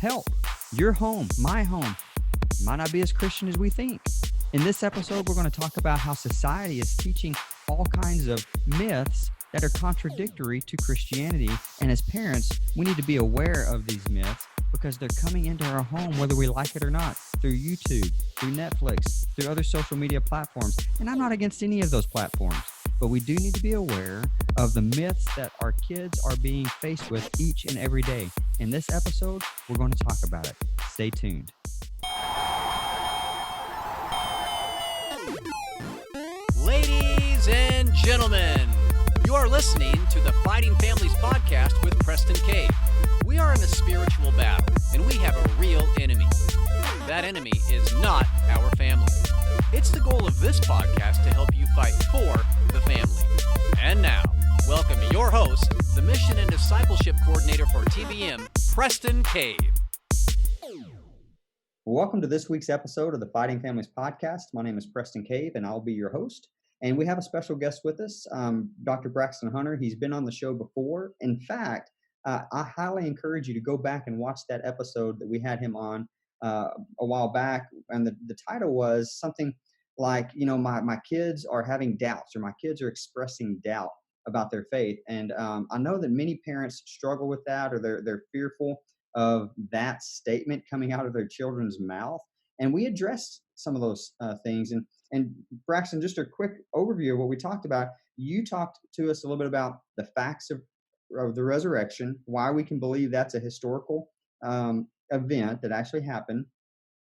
Help! Your home, my home, might not be as Christian as we think. In this episode, we're going to talk about how society is teaching all kinds of myths that are contradictory to Christianity. And as parents, we need to be aware of these myths because they're coming into our home whether we like it or not, through YouTube, through Netflix, through other social media platforms. And I'm not against any of those platforms, but we do need to be aware of the myths that our kids are being faced with each and every day. In this episode, we're going to talk about it. Stay tuned. Ladies and gentlemen, you are listening to the Fighting Families podcast with Preston Cave. We are in a spiritual battle, and we have a real enemy. That enemy is not our family. It's the goal of this podcast to help you fight for the family. And now, welcome your host, the Mission and Discipleship Coordinator for TBM, Preston Cave. Welcome to this week's episode of the Fighting Families podcast. My name is Preston Cave, and I'll be your host. And we have a special guest with us, Dr. Braxton Hunter. He's been on the show before. In fact, I highly encourage you to go back and watch that episode that we had him on a while back. And the title was something like, my kids are having doubts, or my kids are expressing doubt about their faith. And I know that many parents struggle with that, or they're fearful of that statement coming out of their children's mouth. And we addressed some of those things. And Braxton, just a quick overview of what we talked about. You talked to us a little bit about the facts of the resurrection, why we can believe that's a historical event that actually happened,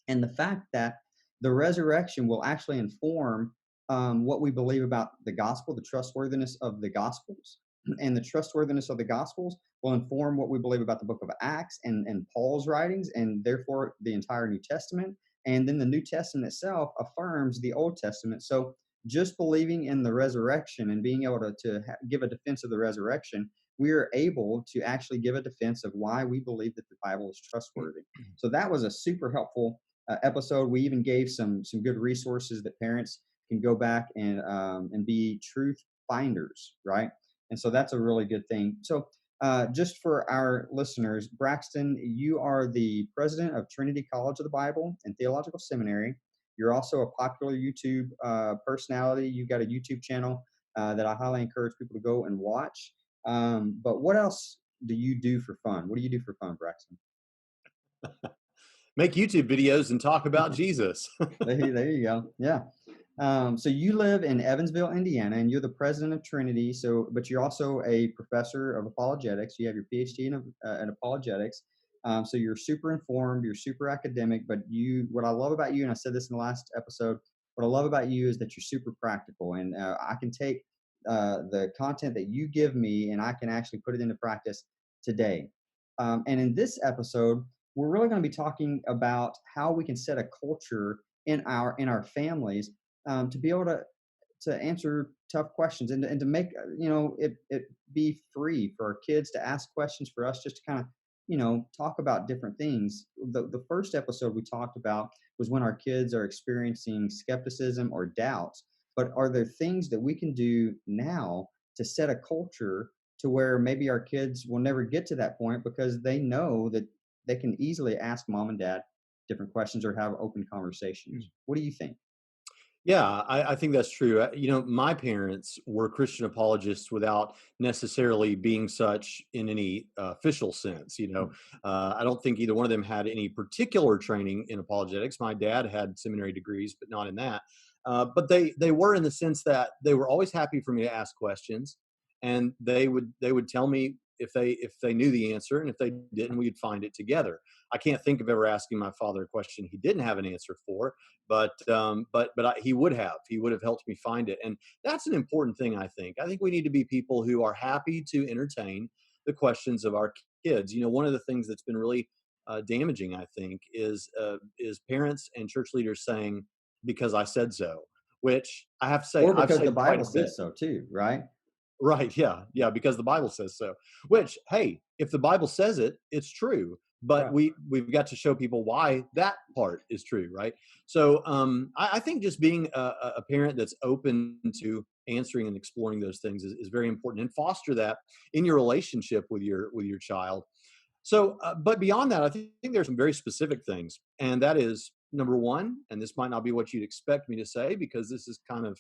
and the fact that the resurrection will actually inform what we believe about the gospel, the trustworthiness of the gospels. And the trustworthiness of the gospels will inform what we believe about the book of Acts and Paul's writings, and therefore the entire New Testament. And then the New Testament itself affirms the Old Testament. So just believing in the resurrection and being able to give a defense of the resurrection, we are able to actually give a defense of why we believe that the Bible is trustworthy. So that was a super helpful episode. We even gave some good resources that parents can go back and be truth finders, right? And so that's a really good thing. So just for our listeners, Braxton, you are the president of Trinity College of the Bible and Theological Seminary. You're also a popular YouTube personality. You've got a YouTube channel that I highly encourage people to go and watch. But what else do you do for fun? What do you do for fun, Braxton? Make YouTube videos and talk about Jesus. There you go. Yeah. So you live in Evansville, Indiana, and you're the president of Trinity. But you're also a professor of apologetics. You have your PhD in apologetics. So you're super informed. You're super academic. But what I love about you, and I said this in the last episode, what I love about you is that you're super practical, and I can take the content that you give me, and I can actually put it into practice today. And in this episode, we're really going to be talking about how we can set a culture in our families to be able to answer tough questions and to make it be free for our kids to ask questions, for us just to kind of talk about different things. The first episode we talked about was when our kids are experiencing skepticism or doubts. But are there things that we can do now to set a culture to where maybe our kids will never get to that point because they know that they can easily ask mom and dad different questions or have open conversations? What do you think? Yeah, I think that's true. My parents were Christian apologists without necessarily being such in any official sense. I don't think either one of them had any particular training in apologetics. My dad had seminary degrees, but not in that. But they were, in the sense that they were always happy for me to ask questions, and they would tell me if they knew the answer, and if they didn't, we'd find it together. I can't think of ever asking my father a question he didn't have an answer for, but he would have helped me find it. And that's an important thing. I think we need to be people who are happy to entertain the questions of our kids. One of the things that's been really damaging, I think, is parents and church leaders saying, "Because I said so," which I have to say, or because the Bible says so too, right? Right. Yeah. Because the Bible says so, which, hey, if the Bible says it, it's true. But Right. we've got to show people why that part is true. Right. So I think just being a parent that's open to answering and exploring those things is very important, and foster that in your relationship with your child. But beyond that, I think there's some very specific things, and that is number one. And this might not be what you'd expect me to say because this is kind of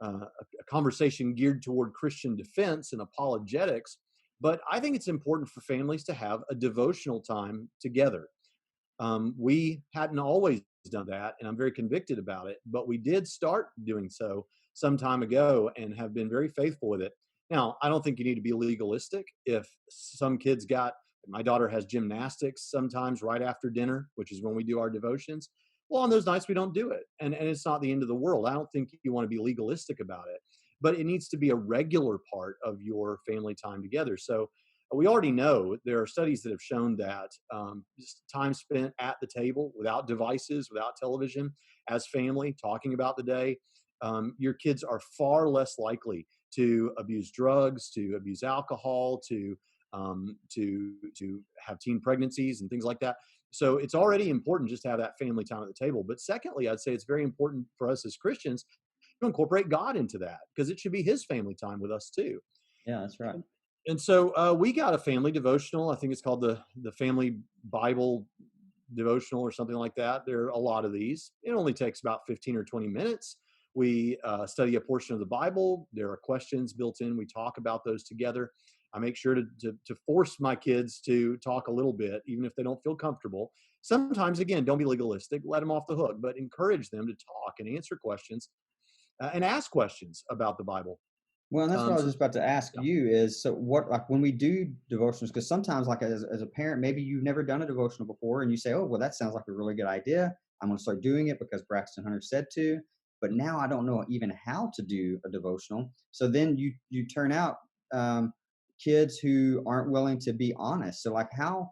a conversation geared toward Christian defense and apologetics. But I think it's important for families to have a devotional time together. We hadn't always done that, and I'm very convicted about it, but we did start doing so some time ago and have been very faithful with it. Now, I don't think you need to be legalistic. If some kids got, my daughter has gymnastics sometimes right after dinner, which is when we do our devotions. Well, on those nights, we don't do it. And it's not the end of the world. I don't think you want to be legalistic about it, but it needs to be a regular part of your family time together. So we already know there are studies that have shown that just time spent at the table without devices, without television, as family talking about the day, your kids are far less likely to abuse drugs, to abuse alcohol, to have teen pregnancies and things like that. So it's already important just to have that family time at the table. But secondly, I'd say it's very important for us as Christians to incorporate God into that because it should be His family time with us too. Yeah, that's right. And so we got a family devotional. I think it's called the Family Bible Devotional or something like that. There are a lot of these. It only takes about 15 or 20 minutes. We study a portion of the Bible. There are questions built in. We talk about those together. I make sure to force my kids to talk a little bit, even if they don't feel comfortable. Sometimes, again, don't be legalistic. Let them off the hook, but encourage them to talk and answer questions and ask questions about the Bible. Well, and that's what I was So, just about to ask yeah. you is so what like when we do devotionals, because sometimes like as a parent, maybe you've never done a devotional before and you say, oh, well, that sounds like a really good idea. I'm going to start doing it because Braxton Hunter said to, but now I don't know even how to do a devotional. So then you turn out um, kids who aren't willing to be honest. So like how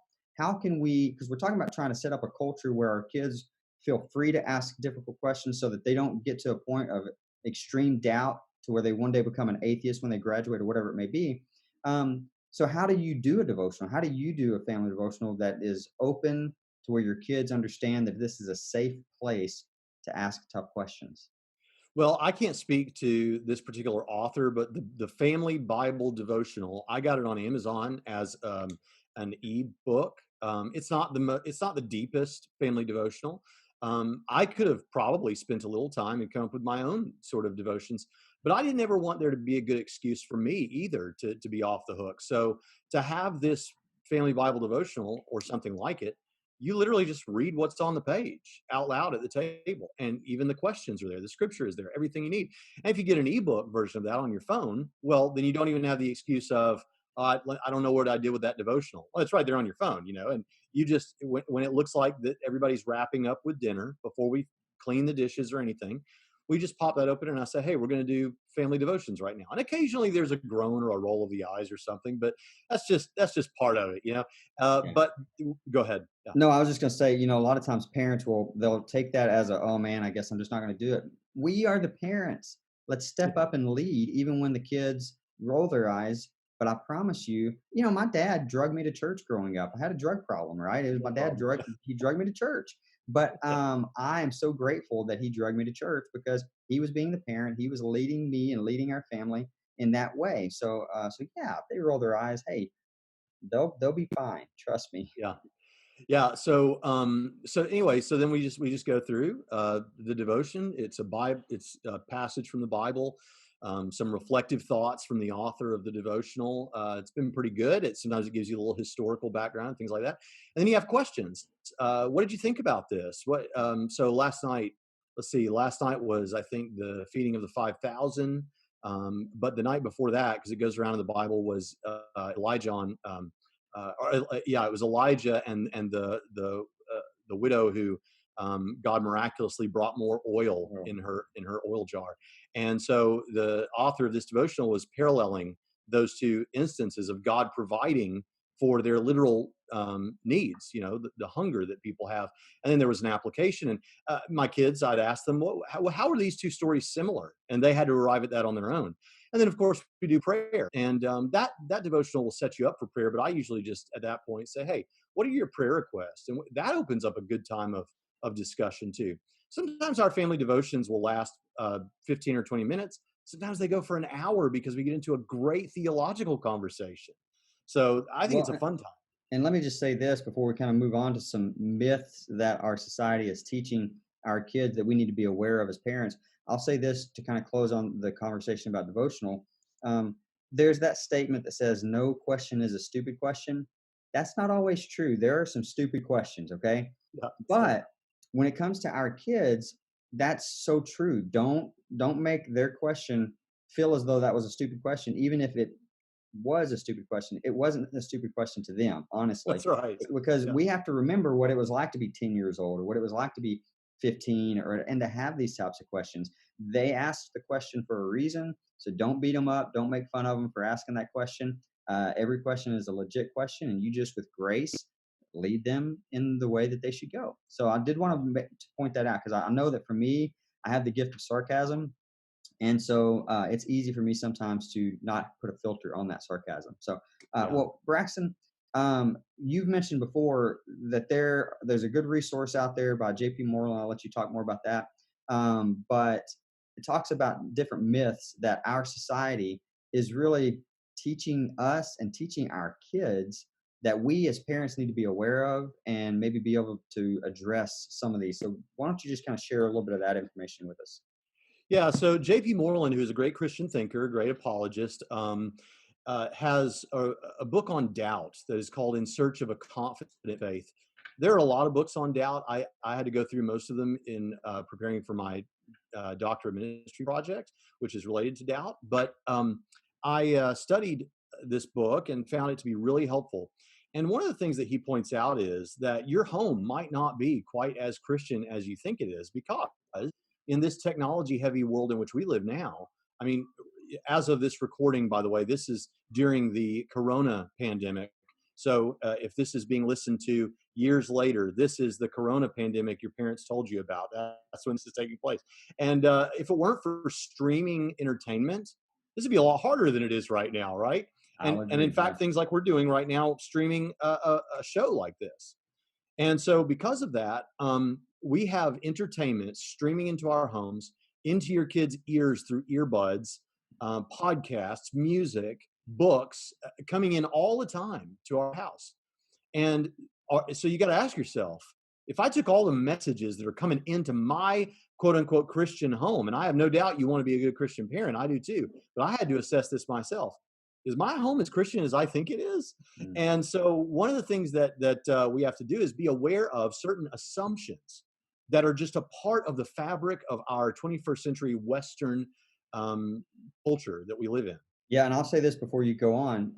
can we, because we're talking about trying to set up a culture where our kids feel free to ask difficult questions so that they don't get to a point of extreme doubt to where they one day become an atheist when they graduate or whatever it may be. So how do you do a devotional? How do you do a family devotional that is open to where your kids understand that this is a safe place to ask tough questions? Well, I can't speak to this particular author, but the Family Bible Devotional, I got it on Amazon as an ebook. It's not the deepest family devotional. I could have probably spent a little time and come up with my own sort of devotions, but I didn't ever want there to be a good excuse for me either to be off the hook. So to have this Family Bible Devotional or something like it, you literally just read what's on the page out loud at the table. And even the questions are there. The scripture is there, everything you need. And if you get an ebook version of that on your phone, well, then you don't even have the excuse of, I don't know what I did with that devotional. Well, it's right there on your phone, and you just, when it looks like that everybody's wrapping up with dinner before we clean the dishes or anything, we just pop that open and I say, hey, we're going to do family devotions right now. And occasionally there's a groan or a roll of the eyes or something, but that's just part of it. Yeah. But go ahead. Yeah. No, I was just going to say, a lot of times parents they'll take that as oh man, I guess I'm just not going to do it. We are the parents. Let's step up and lead, even when the kids roll their eyes. But I promise you, my dad drugged me to church growing up. I had a drug problem, right? It was No my dad problem. he drugged me to church. But I am so grateful that he drugged me to church because he was being the parent. He was leading me and leading our family in that way. So yeah, if they roll their eyes, hey, they'll be fine. Trust me. Yeah. Yeah. So anyway, so then we just go through the devotion. It's a passage from the Bible, some reflective thoughts from the author of the devotional. It's been pretty good. Sometimes it gives you a little historical background, things like that. And then you have questions. What did you think about this? So last night, let's see, last night was, I think, the feeding of the 5,000. But the night before that, because it goes around in the Bible, was Elijah it was Elijah and the widow who God miraculously brought more oil Oh, in her oil jar. And so the author of this devotional was paralleling those two instances of God providing for their literal needs, the hunger that people have. And then there was an application. And my kids, I'd ask them, how are these two stories similar? And they had to arrive at that on their own. And then, of course, we do prayer. And that devotional will set you up for prayer. But I usually just at that point say, hey, what are your prayer requests? And that opens up a good time of discussion, too. Sometimes our family devotions will last 15 or 20 minutes. Sometimes they go for an hour because we get into a great theological conversation. So I think it's a well, fun time. And let me just say this before we kind of move on to some myths that our society is teaching our kids that we need to be aware of as parents. I'll say this to kind of close on the conversation about devotional. Um, there's that statement that says, no question is a stupid question. That's not always true. There are some stupid questions, okay? Yeah, so But when it comes to our kids, that's so true. Don't make their question feel as though that was a stupid question, even if it was a stupid question. It wasn't a stupid question to them, honestly, that's right. because Yeah. we have to remember what it was like to be 10 years old or what it was like to be 15 or and to have these types of questions. They asked the question for a reason, so don't beat them up, don't make fun of them for asking that question. Every question is a legit question, and you just with grace lead them in the way that they should go. So I did want to point that out because I know that for me, I have the gift of sarcasm, and so it's easy for me sometimes to not put a filter on that sarcasm. So, Yeah. well, Braxton, you've mentioned before that there's a good resource out there by J.P. Moreland. I'll let you talk more about that. But it talks about different myths that our society is really teaching us and teaching our kids that we as parents need to be aware of and maybe be able to address some of these. So why don't you just kind of share a little bit of that information with us? Yeah, so J.P. Moreland, who's a great Christian thinker, great apologist, has a book on doubt that is called In Search of a Confident Faith. There are a lot of books on doubt. I had to go through most of them in preparing for my doctor of ministry project, which is related to doubt. But I studied this book and found it to be really helpful. And one of the things that he points out is that your home might not be quite as Christian as you think it is, because in this technology heavy world in which we live now, I mean, as of this recording, by the way, this is during the corona pandemic. So if this is being listened to years later, this is the corona pandemic your parents told you about. That's when this is taking place. And if it weren't for streaming entertainment, this would be a lot harder than it is right now, right? I'll And in agree. Yeah. fact, things like we're doing right now, streaming a show like this. And so, because of that, we have entertainment streaming into our homes, into your kids' ears through earbuds, podcasts, music, books coming in all the time to our house. And so, you got to ask yourself, if I took all the messages that are coming into my quote unquote Christian home, and I have no doubt you want to be a good Christian parent, I do too, but I had to assess this myself. Is my home as Christian as I think it is? Mm. And so one of the things that we have to do is be aware of certain assumptions that are just a part of the fabric of our 21st century Western culture that we live in. Yeah, and I'll say this before you go on.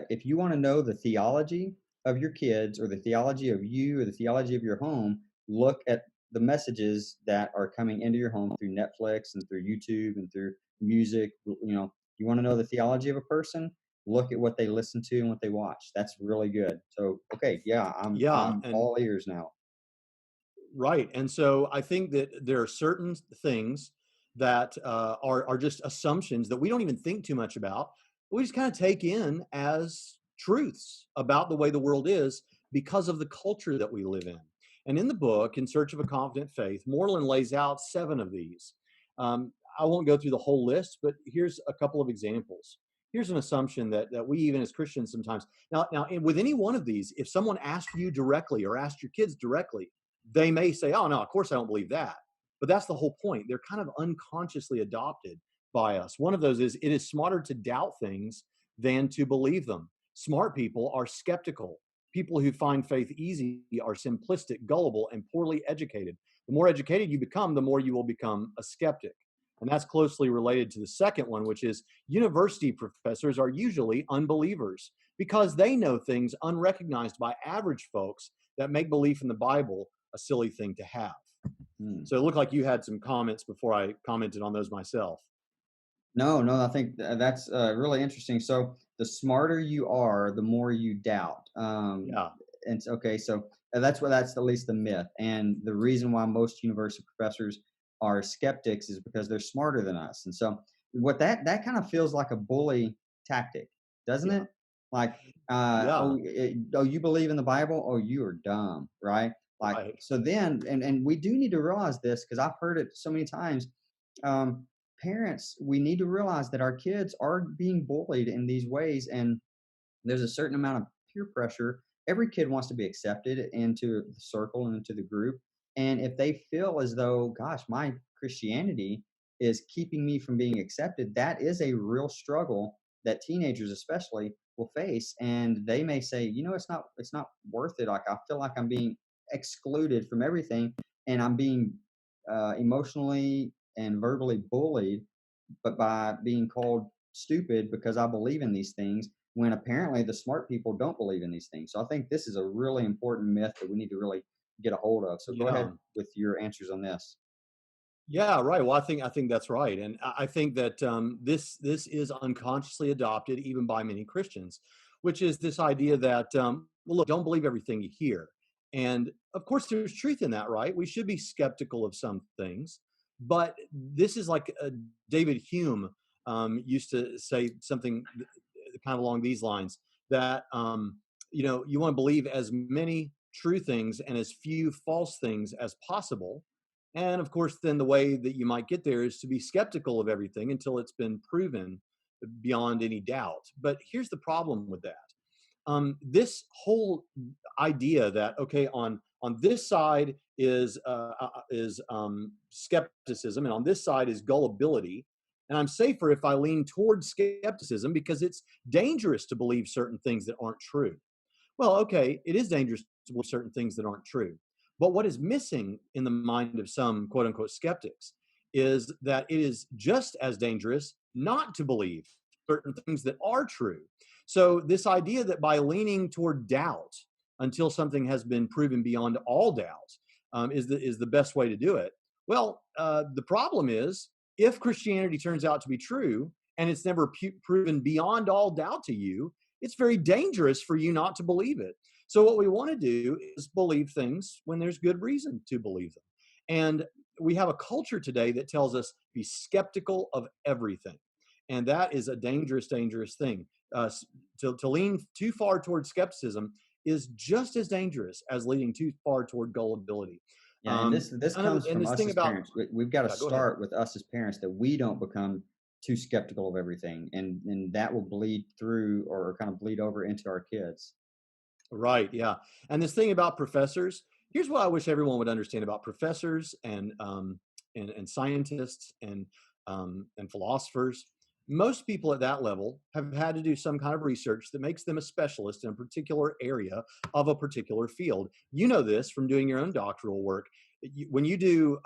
If you want to know the theology of your kids or the theology of you or the theology of your home, look at the messages that are coming into your home through Netflix and through YouTube and through music. You want to know the theology of a person, look at what they listen to and what they watch. That's really good. So, okay, yeah, Yeah, I'm and all ears now. right. And so I think that there are certain things that are just assumptions that we don't even think too much about. We just kind of take in as truths about the way the world is because of the culture that we live in. And in the book, In Search of a Confident Faith, Moreland lays out 7 of these. I won't go through the whole list, but here's a couple of examples. Here's an assumption that we even as Christians sometimes with any one of these, if someone asked you directly or asked your kids directly, they may say, oh, no, of course I don't believe that. But that's the whole point. They're kind of unconsciously adopted by us. One of those is it is smarter to doubt things than to believe them. Smart people are skeptical. People who find faith easy are simplistic, gullible, and poorly educated. The more educated you become, the more you will become a skeptic. And that's closely related to the second one, which is university professors are usually unbelievers because they know things unrecognized by average folks that make belief in the Bible a silly thing to have. Hmm. So it looked like you had some comments before I commented on those myself. No, no, I think that's really interesting. So the smarter you are, the more you doubt. Yeah. And okay, so that's at least the myth. And the reason why most university professors are skeptics is because they're smarter than us. And so what that kind of feels like a bully tactic, doesn't Yeah. it? Like, Yeah. oh, you believe in the Bible? Oh, you are dumb, right? Like, Right. so then, and we do need to realize this because I've heard it so many times. Um, Parents, we need to realize that our kids are being bullied in these ways, and there's a certain amount of peer pressure every kid wants to be accepted into the circle and into the group. And if they feel as though, gosh, my Christianity is keeping me from being accepted, that is a real struggle that teenagers especially will face. And they may say, it's not worth it. Like, I feel like I'm being excluded from everything, and I'm being emotionally and verbally bullied, but by being called stupid because I believe in these things, when apparently the smart people don't believe in these things. So I think this is a really important myth that we need to really get a hold of. So go Yeah. ahead with your answers on this. Yeah, right. Well, I think that's right, and I think that this is unconsciously adopted even by many Christians, which is this idea that well, look, don't believe everything you hear, and of course there's truth in that, right? We should be skeptical of some things, but this is like David Hume used to say something kind of along these lines that you want to believe as many true things and as few false things as possible. And of course, then the way that you might get there is to be skeptical of everything until it's been proven beyond any doubt. But here's the problem with that. This whole idea that, okay, on this side is skepticism, and on this side is gullibility, and I'm safer if I lean towards skepticism because it's dangerous to believe certain things that aren't true. Well, okay, it is dangerous to believe certain things that aren't true. But what is missing in the mind of some quote unquote skeptics is that it is just as dangerous not to believe certain things that are true. So, this idea that by leaning toward doubt until something has been proven beyond all doubt is the best way to do it. Well, the problem is if Christianity turns out to be true and it's never proven beyond all doubt to you, it's very dangerous for you not to believe it. So what we want to do is believe things when there's good reason to believe them. And we have a culture today that tells us be skeptical of everything. And that is a dangerous, dangerous thing. To lean too far toward skepticism is just as dangerous as leaning too far toward gullibility. Yeah, and this comes And from this us thing as about, parents. We've got to yeah, go ahead. start with us as parents, that we don't become too skeptical of everything, and that will bleed through or kind of bleed over into our kids. Right. Yeah. And this thing about professors, here's what I wish everyone would understand about professors and scientists and philosophers. Most people at that level have had to do some kind of research that makes them a specialist in a particular area of a particular field. You know this from doing your own doctoral work. When you do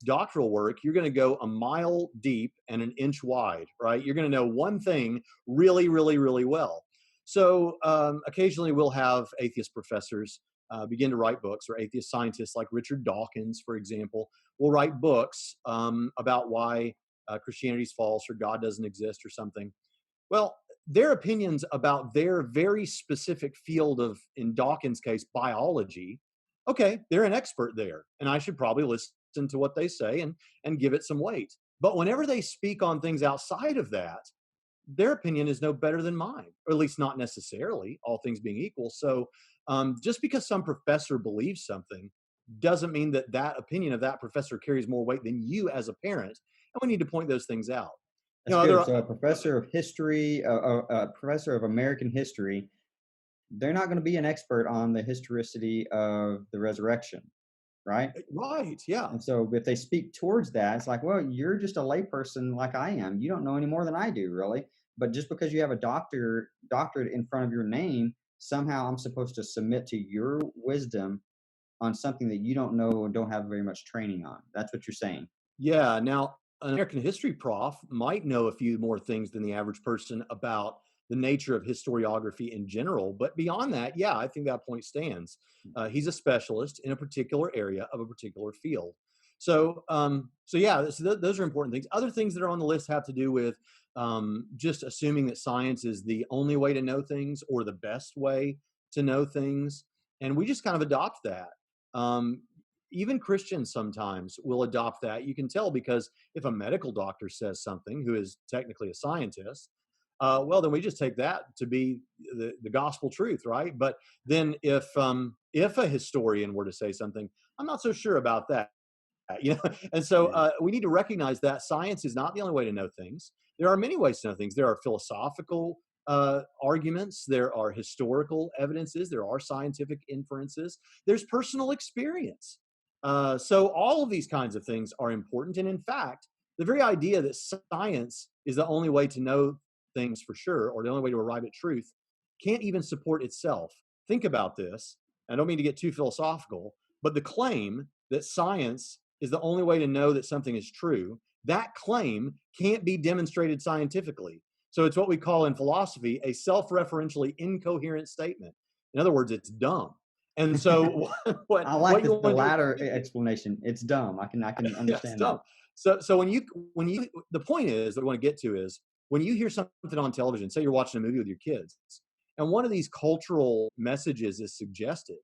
doctoral work, you're going to go a mile deep and an inch wide, right? You're going to know one thing really, really, really well. So occasionally we'll have atheist professors begin to write books, or atheist scientists like Richard Dawkins, for example, will write books about why Christianity's false or God doesn't exist or something. Well, their opinions about their very specific field of, in Dawkins' case, biology, okay, they're an expert there, and I should probably listen to what they say and give it some weight. But whenever they speak on things outside of that, their opinion is no better than mine, or at least not necessarily, all things being equal. So just because some professor believes something doesn't mean that that opinion of that professor carries more weight than you as a parent. And we need to point those things out. That's Other, good. So a professor of history, a professor of American history, they're not going to be an expert on the historicity of the resurrection, right? right, yeah. And so if they speak towards that, it's like, well, you're just a layperson like I am. You don't know any more than I do, really. But just because you have a doctorate in front of your name, somehow I'm supposed to submit to your wisdom on something that you don't know and don't have very much training on. That's what you're saying. Yeah. Now, an American history prof might know a few more things than the average person about the nature of historiography in general. But beyond that, yeah, I think that point stands. He's a specialist in a particular area of a particular field. So yeah, those are important things. Other things that are on the list have to do with just assuming that science is the only way to know things or the best way to know things. And we just kind of adopt that. Um, Even Christians sometimes will adopt that. You can tell because if a medical doctor says something who is technically a scientist, well, then we just take that to be the gospel truth, right? But then if a historian were to say something, I'm not so sure about that. And so Yeah. we need to recognize that science is not the only way to know things. There are many ways to know things. There are philosophical arguments, there are historical evidences, there are scientific inferences, there's personal experience. So all of these kinds of things are important. And in fact, the very idea that science is the only way to know things for sure, or the only way to arrive at truth, can't even support itself. Think about this. I don't mean to get too philosophical, but the claim that science is the only way to know that something is true, that claim can't be demonstrated scientifically. So it's what we call in philosophy a self-referentially incoherent statement. In other words, it's dumb. And so I like what you the want to latter do, explanation. It's dumb. I can yeah, it's understand that. dumb. So when you the point is that we want to get to is when you hear something on television, say you're watching a movie with your kids, and one of these cultural messages is suggested,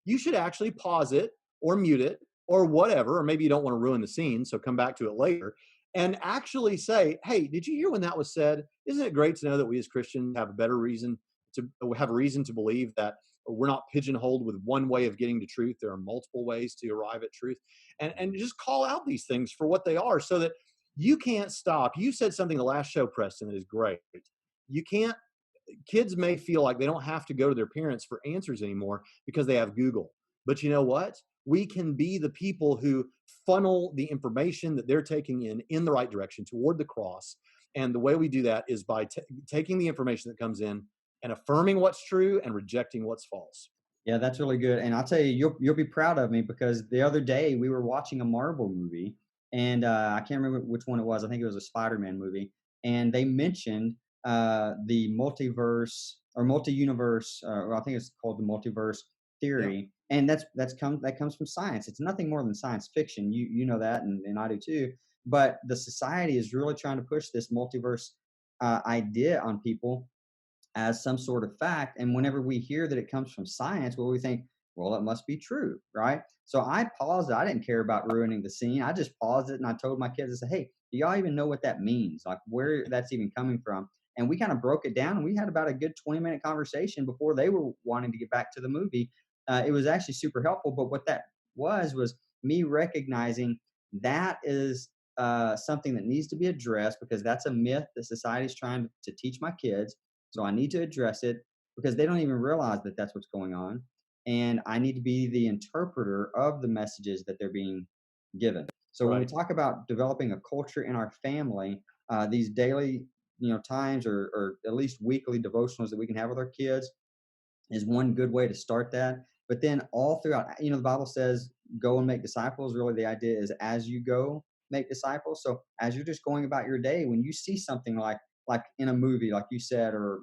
you should actually pause it or mute it or whatever, or maybe you don't want to ruin the scene, so come back to it later and actually say, hey, did you hear when that was said? Isn't it great to know that we as Christians have a better reason to have a reason to believe that we're not pigeonholed with one way of getting to truth? There are multiple ways to arrive at truth, and just call out these things for what they are so that you can't stop. You said something the last show, Preston, that is great. You can't Kids may feel like they don't have to go to their parents for answers anymore because they have Google. But you know what? We can be the people who funnel the information that they're taking in the right direction toward the cross. And the way we do that is by taking the information that comes in and affirming what's true and rejecting what's false. Yeah, that's really good. And I'll tell you, you'll be proud of me because the other day we were watching a Marvel movie, and I can't remember which one it was. I think it was a Spider-Man movie, and they mentioned the multiverse or multi-universe. Or I think it's called the multiverse Yeah, theory, and that comes from science. It's nothing more than science fiction. You know that, and I do too. But the society is really trying to push this multiverse idea on people as some sort of fact. And whenever we hear that it comes from science, well, we think, well, it must be true, right? So I paused it. I didn't care about ruining the scene. I just paused it and I told my kids, I said, hey, do y'all even know what that means? Like where that's even coming from? And we kind of broke it down and we had about a good 20-minute conversation before they were wanting to get back to the movie. It was actually super helpful. But what that was me recognizing that is something that needs to be addressed because that's a myth that society is trying to teach my kids, so I need to address it because they don't even realize that that's what's going on. And I need to be the interpreter of the messages that they're being given. So when we right. talk about developing a culture in our family, these daily, times or at least weekly devotionals that we can have with our kids is one good way to start that. But then all throughout, the Bible says, go and make disciples. Really, the idea is as you go, make disciples. So as you're just going about your day, when you see something like in a movie, like you said, or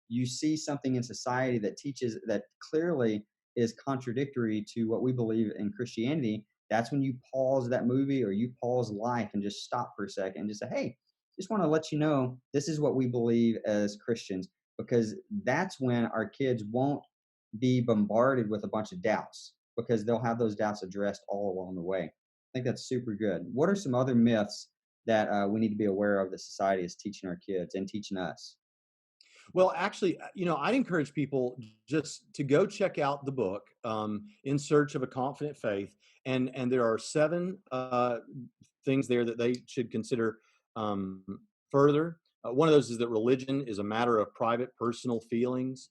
you see something in society that teaches that clearly is contradictory to what we believe in Christianity, that's when you pause that movie or you pause life and just stop for a second and just say, hey, just want to let you know this is what we believe as Christians, because that's when our kids won't be bombarded with a bunch of doubts because they'll have those doubts addressed all along the way. I think that's super good. What are some other myths that we need to be aware of that society is teaching our kids and teaching us? Well, actually, I'd encourage people just to go check out the book, In Search of a Confident Faith, and there are 7 things there that they should consider um, further. One of those is that religion is a matter of private, personal feelings,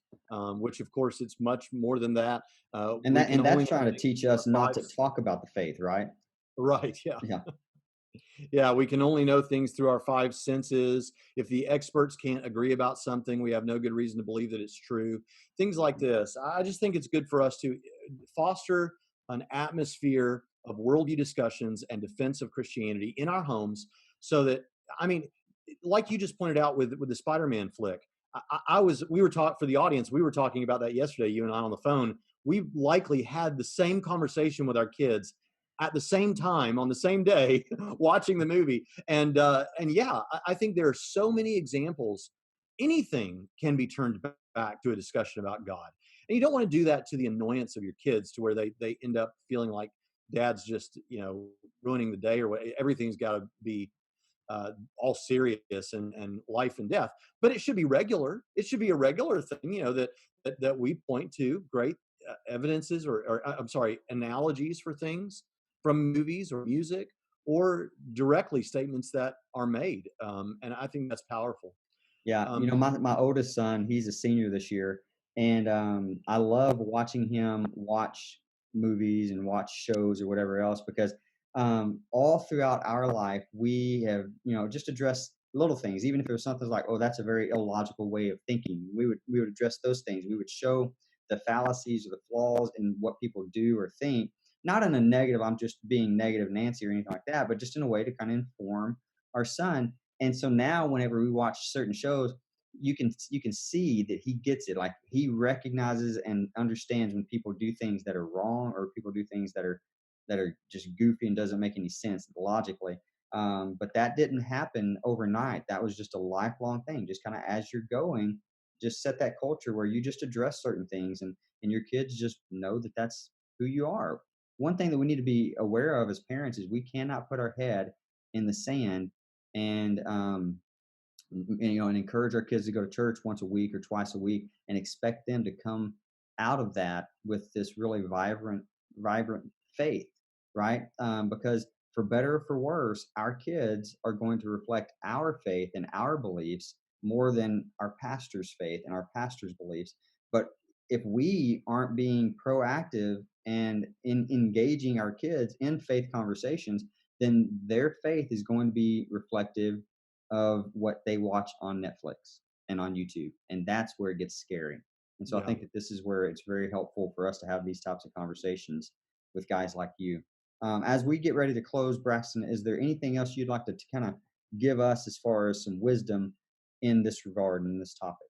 which, of course, it's much more than that. And We that can and only that's know trying to things teach through our us not five. to talk about the faith, right? Right? Yeah. Yeah. Yeah, we can only know things through our 5 senses. If the experts can't agree about something, we have no good reason to believe that it's true. Things like this. I just think it's good for us to foster an atmosphere of worldview discussions and defense of Christianity in our homes so that, I mean, like you just pointed out with the Spider-Man flick, we were talking for the audience, we were talking about that yesterday, you and I on the phone. We likely had the same conversation with our kids at the same time on the same day watching the movie. And yeah, I think there are so many examples. Anything can be turned back to a discussion about God. And you don't want to do that to the annoyance of your kids to where they end up feeling like dad's just, ruining the day or what. Everything's got to be all serious and life and death. But it should be regular. It should be a regular thing, that we point to great evidences or I'm sorry, analogies for things from movies or music or directly statements that are made. And I think that's powerful. Yeah, you know, Um, my oldest son, he's a senior this year, and I love watching him watch movies and watch shows or whatever else because all throughout our life we have, you know, just addressed little things, even if it was something like, oh, that's a very illogical way of thinking. We would address those things. We would show the fallacies or the flaws in what people do or think, not in a negative, I'm just being negative Nancy or anything like that, but just in a way to kind of inform our son. And so now whenever we watch certain shows, you can see that he gets it. Like he recognizes and understands when people do things that are wrong or people do things that are just goofy and doesn't make any sense logically. But that didn't happen overnight. That was just a lifelong thing. Just kind of as you're going, just set that culture where you just address certain things, and your kids just know that that's who you are. One thing that we need to be aware of as parents is we cannot put our head in the sand and you know, and encourage our kids to go to church once a week or twice a week and expect them to come out of that with this really vibrant faith, right? Because for better or for worse, our kids are going to reflect our faith and our beliefs more than our pastor's faith and our pastor's beliefs. But if we aren't being proactive and in engaging our kids in faith conversations, then their faith is going to be reflective of what they watch on Netflix and on YouTube. And that's where it gets scary. And so I yeah. think that this is where it's very helpful for us to have these types of conversations with guys like you. As we get ready to close, Braxton, is there anything else you'd like to kind of give us as far as some wisdom in this regard, in this topic?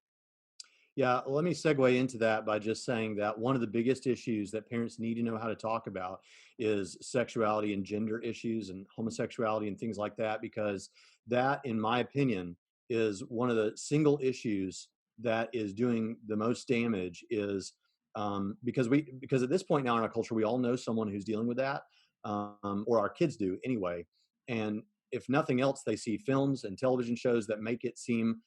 Yeah, let me segue into that by just saying that one of the biggest issues that parents need to know how to talk about is sexuality and gender issues and homosexuality and things like that, because that, in my opinion, is one of the single issues that is doing the most damage. Is because at this point now in our culture, we all know someone who's dealing with that, or our kids do anyway. And if nothing else, they see films and television shows that make it seem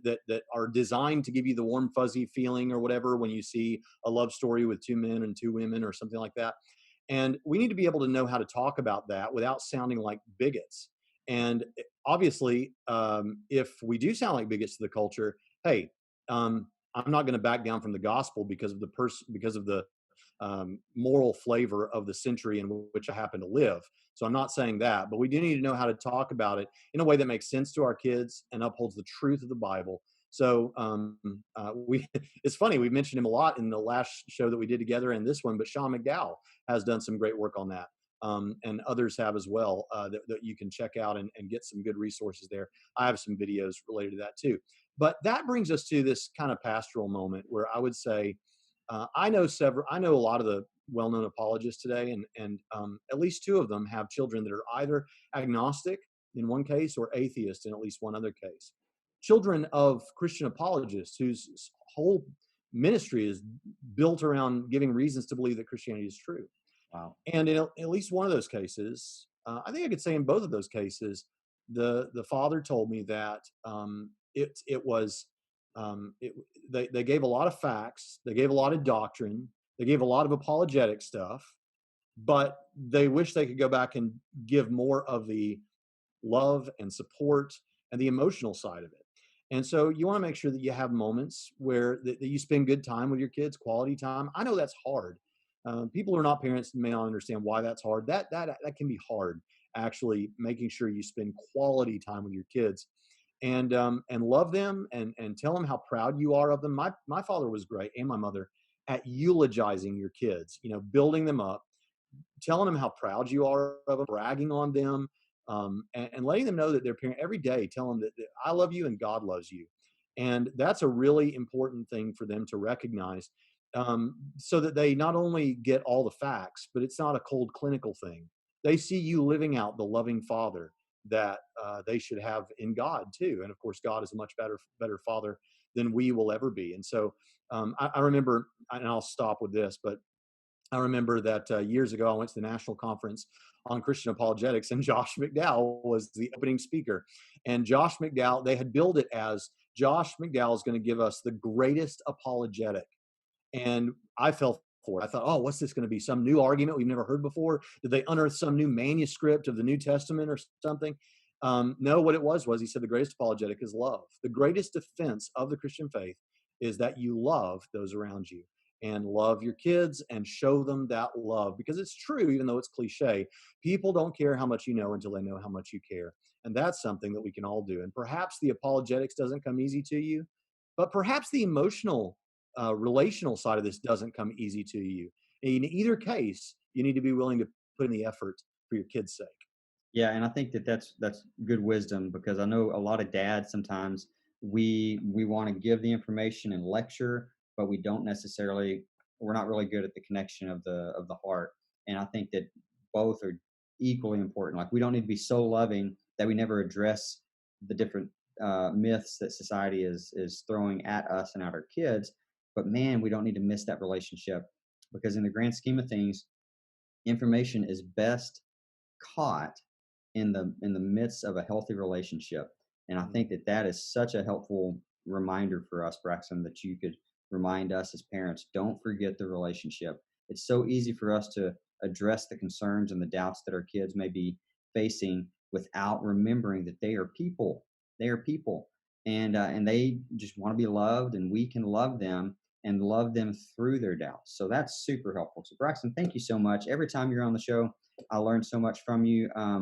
that are designed to give you the warm fuzzy feeling or whatever when you see a love story with two men and two women or something like that. And we need to be able to know how to talk about that without sounding like bigots. And obviously, if we do sound like bigots to the culture, hey, I'm not going to back down from the gospel because of the moral flavor of the century in which I happen to live. So I'm not saying that, but we do need to know how to talk about it in a way that makes sense to our kids and upholds the truth of the Bible. So we, it's funny, we mentioned him a lot in the last show that we did together and this one, but Sean McDowell has done some great work on that. And others have as well, that you can check out and get some good resources there. I have some videos related to that too. But that brings us to this kind of pastoral moment where I would say, I know a lot of the well-known apologists today, and at least two of them have children that are either agnostic in one case or atheist in at least one other case. Children of Christian apologists whose whole ministry is built around giving reasons to believe that Christianity is true. Wow. And in at least one of those cases, I think I could say in both of those cases, the father told me that it was it, they gave a lot of facts, they gave a lot of doctrine, they gave a lot of apologetic stuff, but they wish they could go back and give more of the love and support and the emotional side of it. And so you want to make sure that you have moments where that you spend good time with your kids, quality time. I know that's hard. People who are not parents may not understand why that's hard. That can be hard. Actually, making sure you spend quality time with your kids and love them and tell them how proud you are of them. My father was great, and my mother, at eulogizing your kids. You know, building them up, telling them how proud you are of them, bragging on them, and letting them know that their parent every day, tell them that I love you and God loves you. And that's a really important thing for them to recognize, so that they not only get all the facts, but it's not a cold clinical thing. They see you living out the loving father that they should have in God too. And of course, God is a much better father than we will ever be. And so I remember, and I'll stop with this, but I remember that years ago, I went to the national conference on Christian apologetics, and Josh McDowell was the opening speaker. And Josh McDowell, they had billed it as Josh McDowell is going to give us the greatest apologetic. And I fell for it. I thought, oh, what's this going to be? Some new argument we've never heard before? Did they unearth some new manuscript of the New Testament or something? No, what it was he said the greatest apologetic is love. The greatest defense of the Christian faith is that you love those around you and love your kids and show them that love, because it's true, even though it's cliche. People don't care how much you know until they know how much you care. And that's something that we can all do. And perhaps the apologetics doesn't come easy to you, but perhaps the emotional, relational side of this doesn't come easy to you. In either case, you need to be willing to put in the effort for your kids' sake. Yeah, and I think that that's good wisdom, because I know a lot of dads sometimes we want to give the information and lecture, but we're not really good at the connection of the heart. And I think that both are equally important. Like, we don't need to be so loving that we never address the different myths that society is throwing at us and at our kids. But man, we don't need to miss that relationship, because in the grand scheme of things, information is best caught in the midst of a healthy relationship. And I think that is such a helpful reminder for us, Braxton, that you could remind us as parents, don't forget the relationship. It's so easy for us to address the concerns and the doubts that our kids may be facing without remembering that they are people. They are people, and they just want to be loved, and we can love them and love them through their doubts. So that's super helpful. So Braxton, thank you so much. Every time you're on the show, I learned so much from you. I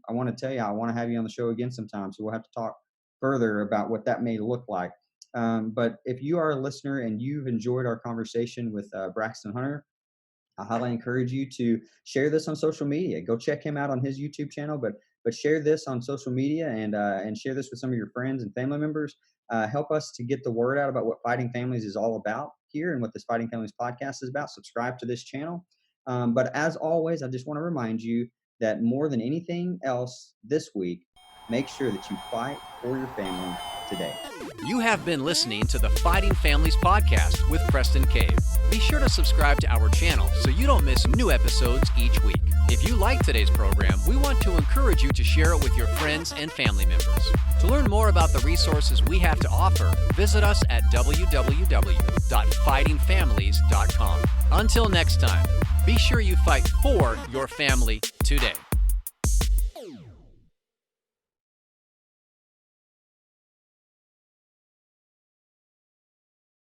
want to tell you, I want to have you on the show again sometime. So we'll have to talk further about what that may look like. But if you are a listener and you've enjoyed our conversation with Braxton Hunter, I highly encourage you to share this on social media. Go check him out on his YouTube channel, but share this on social media, and share this with some of your friends and family members. Help us to get the word out about what Fighting Families is all about here and what this Fighting Families podcast is about. Subscribe to this channel. But as always, I just want to remind you that more than anything else this week, make sure that you fight for your family today. You have been listening to the Fighting Families podcast with Preston Cave. Be sure to subscribe to our channel so you don't miss new episodes each week. If you like today's program, we want to encourage you to share it with your friends and family members. To learn more about the resources we have to offer, visit us at www.fightingfamilies.com. Until next time, be sure you fight for your family today.